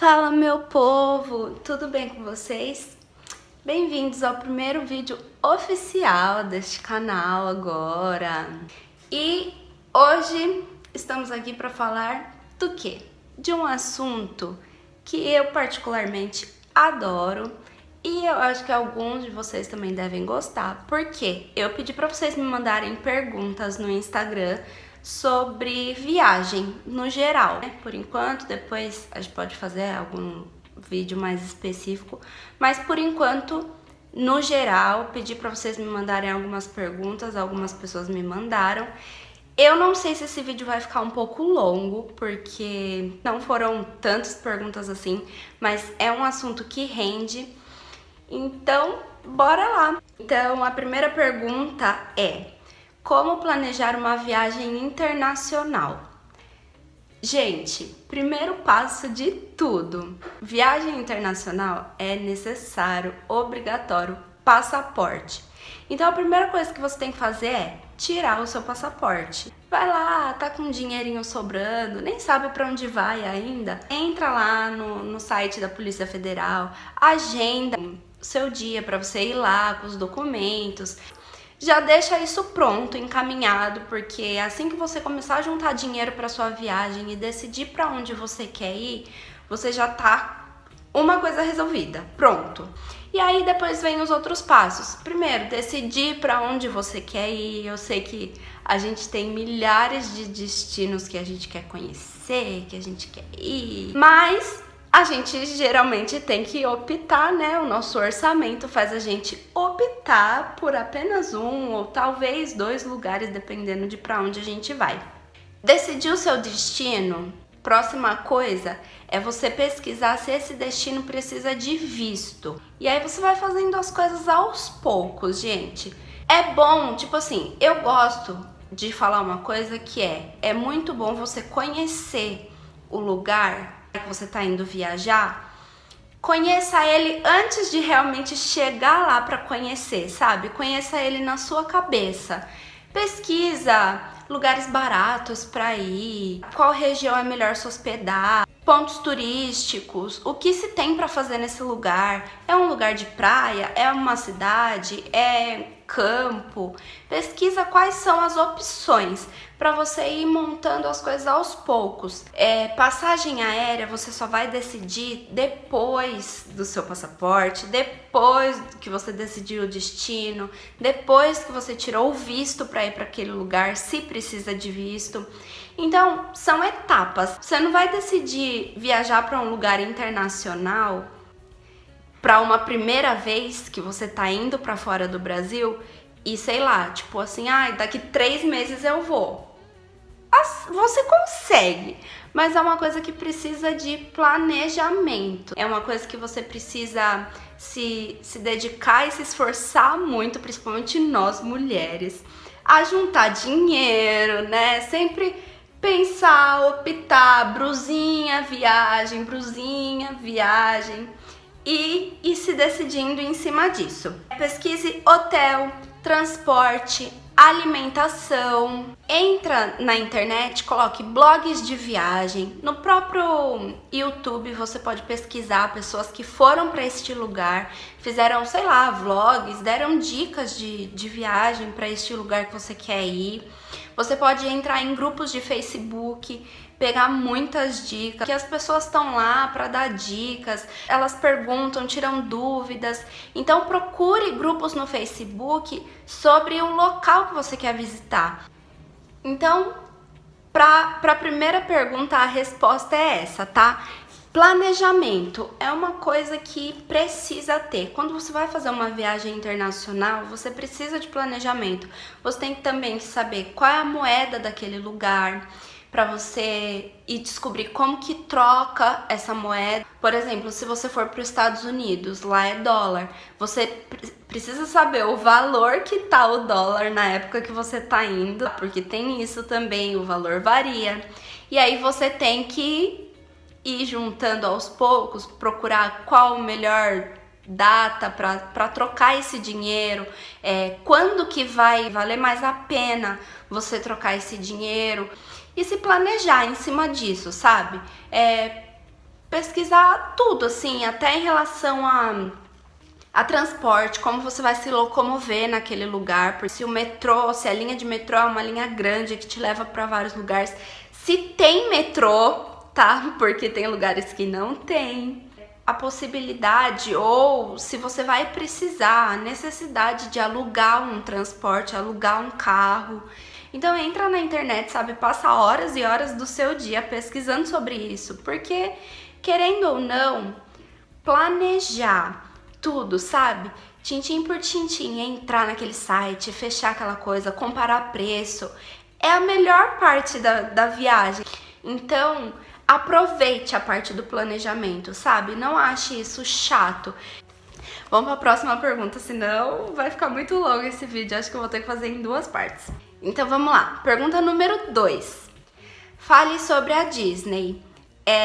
Fala, meu povo, tudo bem com vocês? Bem-vindos ao primeiro vídeo oficial deste canal agora. E hoje estamos aqui para falar do quê? De um assunto que eu particularmente adoro e eu acho que alguns de vocês também devem gostar, porque eu pedi para vocês me mandarem perguntas no Instagram sobre viagem no geral, né? Por enquanto, depois a gente pode fazer algum vídeo mais específico, mas por enquanto, no geral, pedi para vocês me mandarem algumas perguntas, algumas pessoas me mandaram. Eu não sei se esse vídeo vai ficar um pouco longo, porque não foram tantas perguntas assim, mas é um assunto que rende, então bora lá! Então a primeira pergunta é: como planejar uma viagem internacional? Gente, primeiro passo de tudo, viagem internacional é necessário, obrigatório, passaporte. Então a primeira coisa que você tem que fazer é tirar o seu passaporte. Vai lá, tá com um dinheirinho sobrando, nem sabe para onde vai ainda, entra lá no site da Polícia Federal, agenda o seu dia para você ir lá com os documentos. Já deixa isso pronto, encaminhado, porque assim que você começar a juntar dinheiro para sua viagem e decidir para onde você quer ir, você já tá uma coisa resolvida, pronto. E aí depois vem os outros passos. Primeiro, decidir para onde você quer ir. Eu sei que a gente tem milhares de destinos que a gente quer conhecer, que a gente quer ir, mas a gente geralmente tem que optar, né? O nosso orçamento faz a gente optar por apenas um ou talvez dois lugares, dependendo de para onde a gente vai. Decidir o seu destino, próxima coisa é você pesquisar se esse destino precisa de visto. E aí você vai fazendo as coisas aos poucos, gente. É bom, tipo assim, eu gosto de falar uma coisa que é muito bom você conhecer o lugar que você tá indo viajar, conheça ele antes de realmente chegar lá para conhecer, sabe? Conheça ele na sua cabeça. Pesquisa lugares baratos para ir, qual região é melhor se hospedar, pontos turísticos, o que se tem para fazer nesse lugar. É um lugar de praia? É uma cidade? É campo? Pesquisa quais são as opções para você ir montando as coisas aos poucos. Passagem aérea você só vai decidir depois do seu passaporte, depois que você decidiu o destino, depois que você tirou o visto para ir para aquele lugar, se precisa de visto. Então, são etapas. Você não vai decidir viajar para um lugar internacional para uma primeira vez que você tá indo para fora do Brasil e sei lá, tipo assim, daqui 3 meses eu vou. Você consegue, mas é uma coisa que precisa de planejamento. É uma coisa que você precisa se dedicar e se esforçar muito, principalmente nós mulheres, a juntar dinheiro, né? Sempre pensar, optar, brusinha, viagem, e se decidindo em cima disso. Pesquise hotel, transporte, alimentação. Entra na internet, coloque blogs de viagem. No próprio YouTube você pode pesquisar pessoas que foram para este lugar, fizeram, sei lá, vlogs, deram dicas de viagem para este lugar que você quer ir. Você pode entrar em grupos de Facebook, pegar muitas dicas, que as pessoas estão lá para dar dicas, elas perguntam, tiram dúvidas. Então procure grupos no Facebook sobre o local que você quer visitar. Então, para a primeira pergunta, a resposta é essa, tá? Planejamento é uma coisa que precisa ter. Quando você vai fazer uma viagem internacional, você precisa de planejamento. Você tem também que saber qual é a moeda daquele lugar, para você ir descobrir como que troca essa moeda. Por exemplo, se você for para os Estados Unidos, lá é dólar, você precisa saber o valor que tá o dólar na época que você tá indo, porque tem isso também, o valor varia. E aí você tem que ir juntando aos poucos, procurar qual o melhor data para trocar esse dinheiro, quando que vai valer mais a pena você trocar esse dinheiro e se planejar em cima disso, sabe? pesquisar tudo, assim, até em relação a transporte, como você vai se locomover naquele lugar, porque se o metrô, se a linha de metrô é uma linha grande que te leva para vários lugares, se tem metrô, tá? Porque tem lugares que não tem. A possibilidade, ou se você vai precisar, a necessidade de alugar um transporte, alugar um carro. Então entra na internet, sabe? Passa horas e horas do seu dia pesquisando sobre isso, porque querendo ou não, planejar tudo, sabe? Tintim por tintim, entrar naquele site, fechar aquela coisa, comparar preço, é a melhor parte da viagem. Então, aproveite a parte do planejamento, sabe? Não ache isso chato. Vamos para a próxima pergunta, senão vai ficar muito longo esse vídeo. Acho que eu vou ter que fazer em 2 partes. Então vamos lá. Pergunta número 2. Fale sobre a Disney.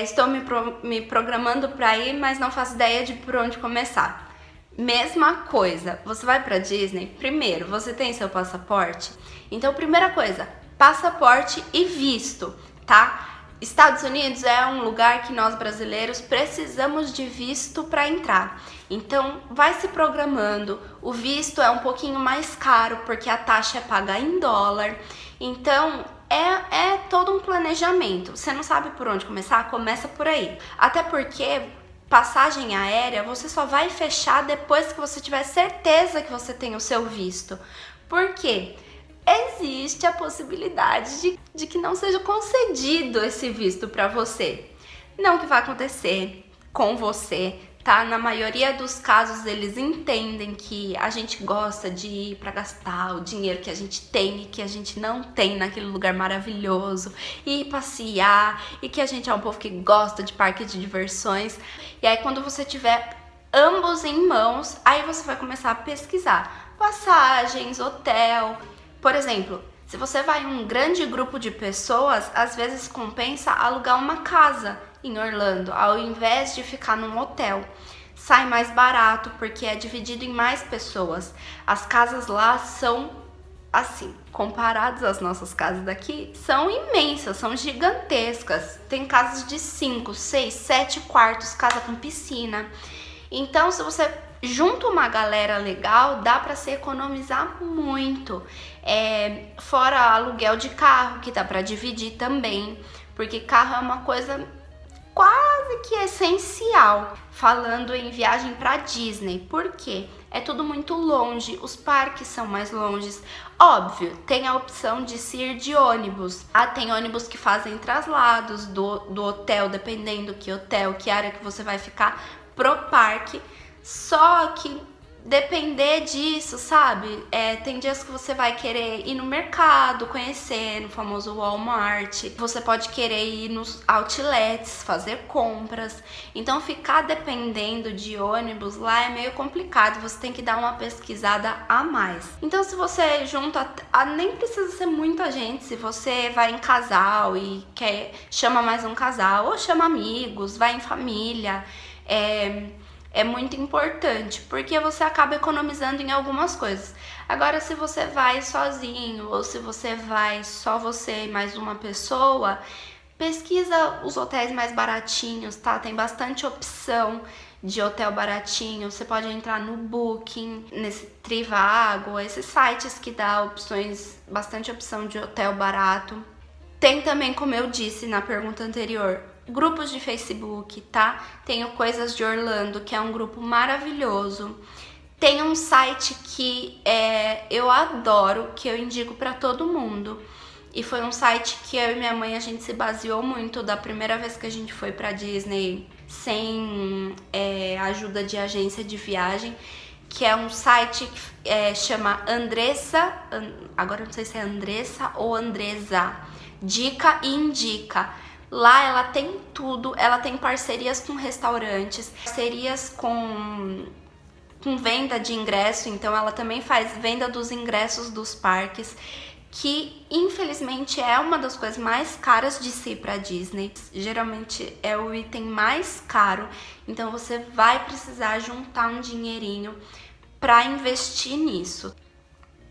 Estou me programando para ir, mas não faço ideia de por onde começar. Mesma coisa, você vai para Disney, primeiro, você tem seu passaporte? Então, primeira coisa, passaporte e visto, tá? Estados Unidos é um lugar que nós brasileiros precisamos de visto para entrar. Então, vai se programando. O visto é um pouquinho mais caro porque a taxa é paga em dólar. Então, é todo um planejamento. Você não sabe por onde começar? Começa por aí. Até porque passagem aérea você só vai fechar depois que você tiver certeza que você tem o seu visto. Por quê? Existe a possibilidade de que não seja concedido esse visto para você. Não que vai acontecer com você, tá? Na maioria dos casos eles entendem que a gente gosta de ir para gastar o dinheiro que a gente tem e que a gente não tem naquele lugar maravilhoso, e passear, e que a gente é um povo que gosta de parque de diversões. E aí quando você tiver ambos em mãos, aí você vai começar a pesquisar passagens, hotel. Por exemplo, se você vai em um grande grupo de pessoas, às vezes compensa alugar uma casa em Orlando, ao invés de ficar num hotel. Sai mais barato porque é dividido em mais pessoas. As casas lá são, assim, comparadas às nossas casas daqui, são imensas, são gigantescas. Tem casas de 5, 6, 7 quartos, casa com piscina. Então, se você junta uma galera legal, dá para se economizar muito. Fora aluguel de carro, que dá para dividir também, porque carro é uma coisa quase que essencial. Falando em viagem para Disney, por quê? É tudo muito longe, os parques são mais longes. Óbvio, tem a opção de se ir de ônibus. Tem ônibus que fazem traslados do hotel, dependendo que hotel, que área que você vai ficar, pro parque. Só que depender disso, sabe? Tem dias que você vai querer ir no mercado, conhecer, no famoso Walmart. Você pode querer ir nos outlets, fazer compras. Então ficar dependendo de ônibus lá é meio complicado. Você tem que dar uma pesquisada a mais. Então se você junta, nem precisa ser muita gente. Se você vai em casal e chama mais um casal, ou chama amigos, vai em família, é muito importante, porque você acaba economizando em algumas coisas. Agora, se você vai sozinho, ou se você vai só você e mais uma pessoa, pesquisa os hotéis mais baratinhos, tá? Tem bastante opção de hotel baratinho. Você pode entrar no Booking, nesse Trivago, esses sites que dá bastante opção de hotel barato. Tem também, como eu disse na pergunta anterior, grupos de Facebook, tá? Tem o Coisas de Orlando, que é um grupo maravilhoso. Tem um site que eu adoro, que eu indico pra todo mundo. E foi um site que eu e minha mãe, a gente se baseou muito da primeira vez que a gente foi pra Disney sem ajuda de agência de viagem, que é um site que chama Andressa, agora não sei se é Andressa ou Andresa, Dica e Indica. Lá ela tem tudo, ela tem parcerias com restaurantes, parcerias com venda de ingresso, então ela também faz venda dos ingressos dos parques, que infelizmente é uma das coisas mais caras de se ir para Disney. Geralmente é o item mais caro, então você vai precisar juntar um dinheirinho para investir nisso.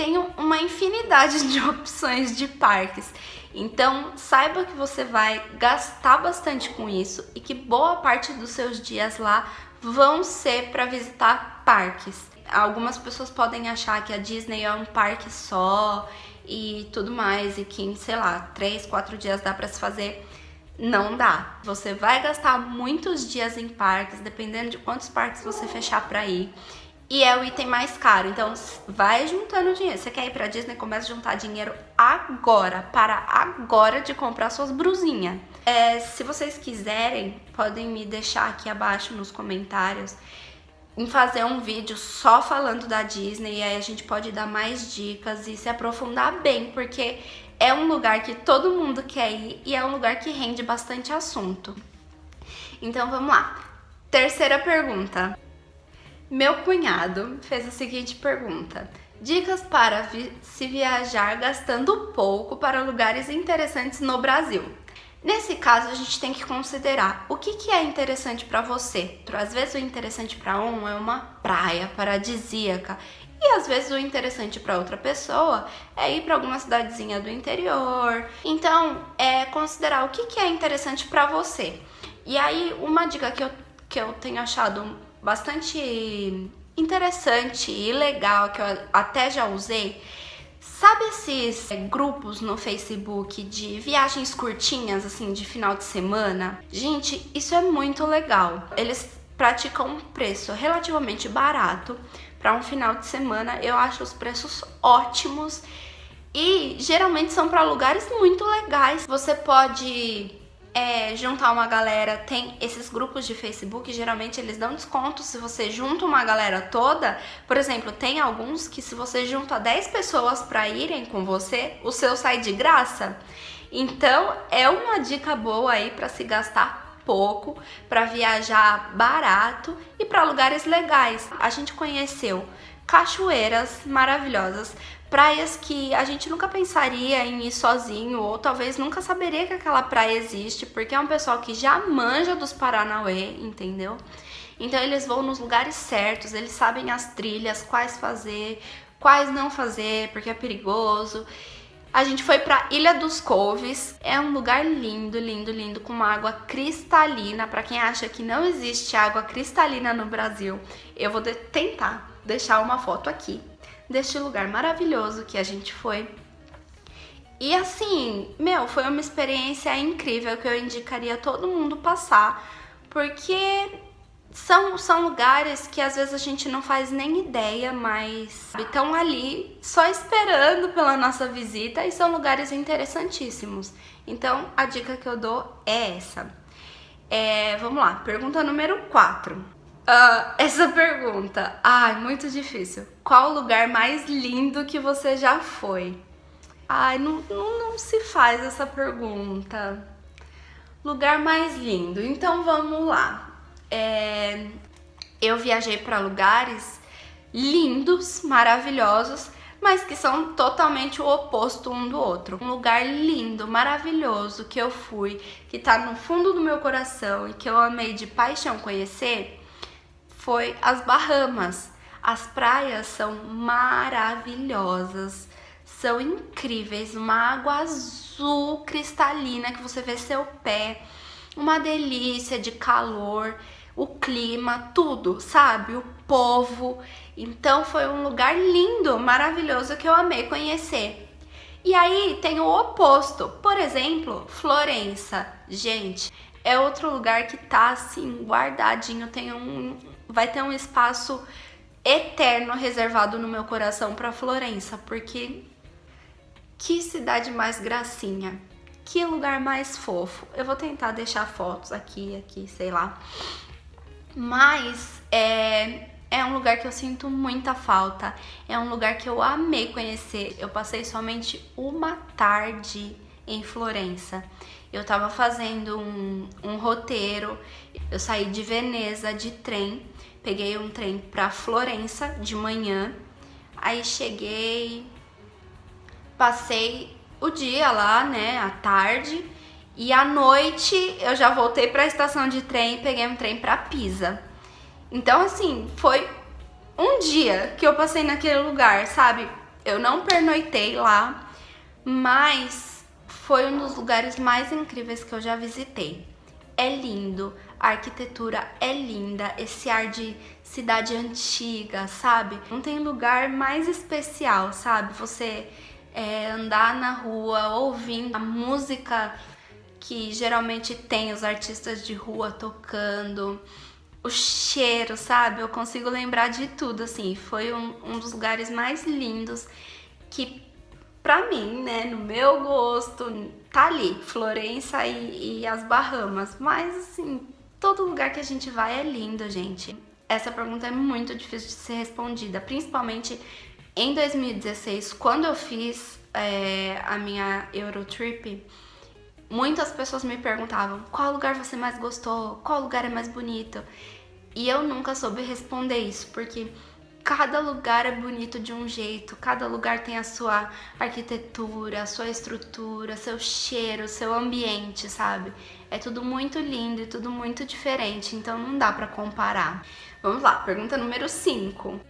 tem uma infinidade de opções de parques. Então, saiba que você vai gastar bastante com isso e que boa parte dos seus dias lá vão ser para visitar parques. Algumas pessoas podem achar que a Disney é um parque só e tudo mais, e que em, sei lá, 3, 4 dias dá para se fazer. Não dá. Você vai gastar muitos dias em parques, dependendo de quantos parques você fechar para ir. E é o item mais caro, então vai juntando dinheiro. Você quer ir pra Disney? Começa a juntar dinheiro agora, para agora de comprar suas brusinhas. Se vocês quiserem, podem me deixar aqui abaixo nos comentários em fazer um vídeo só falando da Disney, e aí a gente pode dar mais dicas e se aprofundar bem, porque é um lugar que todo mundo quer ir e é um lugar que rende bastante assunto. Então vamos lá. Terceira pergunta. Meu cunhado fez a seguinte pergunta: dicas para se viajar gastando pouco para lugares interessantes no Brasil. Nesse caso, a gente tem que considerar o que é interessante para você. Às vezes o interessante para um é uma praia paradisíaca e às vezes o interessante para outra pessoa é ir para alguma cidadezinha do interior. Então, considerar o que é interessante para você. E aí, uma dica que eu tenho achado bastante interessante e legal, que eu até já usei, sabe esses grupos no Facebook de viagens curtinhas, assim, de final de semana? Gente, isso é muito legal. Eles praticam um preço relativamente barato para um final de semana. Eu acho os preços ótimos e geralmente são para lugares muito legais. Você pode juntar uma galera, tem esses grupos de Facebook, geralmente eles dão desconto se você junta uma galera toda. Por exemplo, tem alguns que se você junta 10 pessoas para irem com você, o seu sai de graça. Então é uma dica boa aí para se gastar pouco, para viajar barato e para lugares legais. A gente conheceu cachoeiras maravilhosas, praias que a gente nunca pensaria em ir sozinho, ou talvez nunca saberia que aquela praia existe, porque é um pessoal que já manja dos Paranauê, entendeu? Então eles vão nos lugares certos, eles sabem as trilhas, quais fazer, quais não fazer, porque é perigoso. A gente foi pra Ilha dos Couves, é um lugar lindo, lindo, lindo, com uma água cristalina. Pra quem acha que não existe água cristalina no Brasil, eu vou tentar deixar uma foto aqui deste lugar maravilhoso que a gente foi. E assim, foi uma experiência incrível que eu indicaria todo mundo passar, porque são lugares que às vezes a gente não faz nem ideia, mas estão ali só esperando pela nossa visita e são lugares interessantíssimos. Então a dica que eu dou é essa. Vamos lá, pergunta número 4. Essa pergunta, muito difícil. Qual o lugar mais lindo que você já foi? Não se faz essa pergunta. Lugar mais lindo. Então vamos lá. Eu viajei para lugares lindos, maravilhosos, mas que são totalmente o oposto um do outro. Um lugar lindo, maravilhoso que eu fui, que tá no fundo do meu coração e que eu amei de paixão conhecer, foi as Bahamas. As praias são maravilhosas, são incríveis, uma água azul cristalina que você vê seu pé, uma delícia de calor, o clima, tudo, sabe? O povo. Então foi um lugar lindo, maravilhoso que eu amei conhecer. E aí tem o oposto, por exemplo, Florença. Gente, é outro lugar que tá assim guardadinho, vai ter um espaço eterno reservado no meu coração para Florença, porque que cidade mais gracinha, que lugar mais fofo. Eu vou tentar deixar fotos aqui, sei lá. Mas é um lugar que eu sinto muita falta, é um lugar que eu amei conhecer. Eu passei somente uma tarde em Florença. Eu tava fazendo um roteiro, eu saí de Veneza de trem, peguei um trem pra Florença de manhã, aí cheguei, passei o dia lá, né, à tarde, e à noite eu já voltei pra estação de trem e peguei um trem pra Pisa. Então, assim, foi um dia que eu passei naquele lugar, sabe? Eu não pernoitei lá, mas foi um dos lugares mais incríveis que eu já visitei. É lindo, a arquitetura é linda, esse ar de cidade antiga, sabe? Não tem lugar mais especial, sabe? Você andar na rua ouvindo a música que geralmente tem os artistas de rua tocando, o cheiro, sabe? Eu consigo lembrar de tudo, assim. Foi um dos lugares mais lindos que, pra mim, né, no meu gosto, tá ali, Florença e as Bahamas. Mas, assim, todo lugar que a gente vai é lindo, gente. Essa pergunta é muito difícil de ser respondida, principalmente em 2016, quando eu fiz a minha Eurotrip. Muitas pessoas me perguntavam qual lugar você mais gostou, qual lugar é mais bonito. E eu nunca soube responder isso, porque cada lugar é bonito de um jeito, cada lugar tem a sua arquitetura, a sua estrutura, seu cheiro, seu ambiente, sabe? É tudo muito lindo e tudo muito diferente, então não dá pra comparar. Vamos lá, pergunta número 5.